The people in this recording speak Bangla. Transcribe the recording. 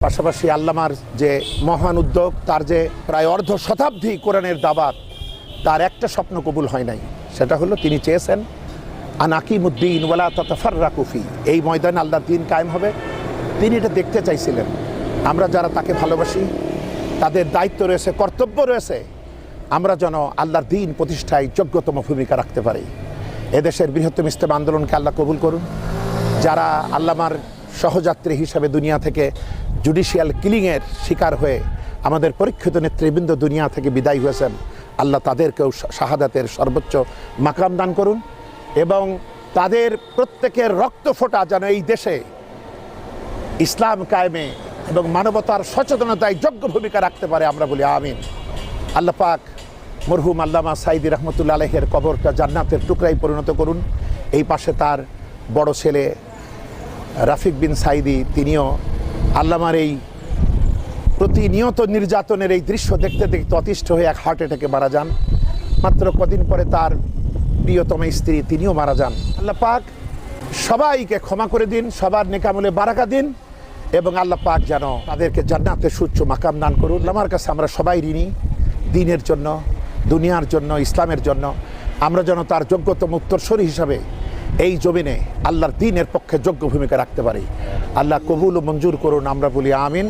পাশাপাশি আল্লামার যে মহান উদ্যোগ, তার যে প্রায় অর্ধ শতাব্দী কোরআনের দাওয়াত, তার একটা স্বপ্ন কবুল হয় নাই। সেটা হলো তিনি চেয়েছেন আনাকিমুদ্দিন ওয়ালা তাতাফাররাকু ফি, এই ময়দানে আল্লাহর দ্বীন কায়েম হবে। তিনি এটা দেখতে চাইছিলেন। আমরা যারা তাকে ভালোবাসি, তাদের দায়িত্ব রয়েছে, কর্তব্য রয়েছে, আমরা যেন আল্লাহর দ্বীন প্রতিষ্ঠায় যোগ্যতম ভূমিকা রাখতে পারি। এদেশের বৃহত্তম ইসলাম আন্দোলনকে আল্লাহ কবুল করুন। যারা আল্লামার সহযাত্রী হিসাবে দুনিয়া থেকে জুডিশিয়াল কিলিংয়ের শিকার হয়ে আমাদের পরীক্ষিত নেতৃবৃন্দ দুনিয়া থেকে বিদায় হয়েছেন, আল্লাহ তাদেরকেও শাহাদাতের সর্বোচ্চ মাকাম দান করুন এবং তাদের প্রত্যেকের রক্ত ফোঁটা যেন এই দেশে ইসলাম কায়েমে এবং মানবতার সচেতনতায় যোগ্য ভূমিকা রাখতে পারে, আমরা বলি আমিন। আল্লাহ পাক মরহুম আল্লামা সাইদি রহমতুল্লাহ আলাইহির কবরটা জান্নাতের টুকরায় পরিণত করুন। এই পাশে তার বড় ছেলে রাফিক বিন সাইদি, তিনিও আল্লামার এই প্রতিনিয়ত নির্যাতনের এই দৃশ্য দেখতে দেখতে অতিষ্ঠ হয়ে এক হার্ট অ্যাটাকে মারা যান। মাত্র কদিন পরে তার প্রিয়তম স্ত্রী, তিনিও মারা যান। আল্লাহ পাক সবাইকে ক্ষমা করে দিন, সবার নেকামলে বারাকা দিন এবং আল্লাহ পাক যেন তাদেরকে জান্নাতের সুচ্চ মাকাম দান করুন। আমার কাছে আমরা সবাই ঋণী, দ্বীনের জন্য, দুনিয়ার জন্য, ইসলামের জন্য। আমরা যেন তার যোগ্যতম উত্তরসূরি হিসাবে এই জমিনে আল্লাহর দ্বীনের পক্ষে যোগ্য ভূমিকা রাখতে পারি। আল্লাহ কবুল ও মঞ্জুর করুন, আমরা বলি আমিন।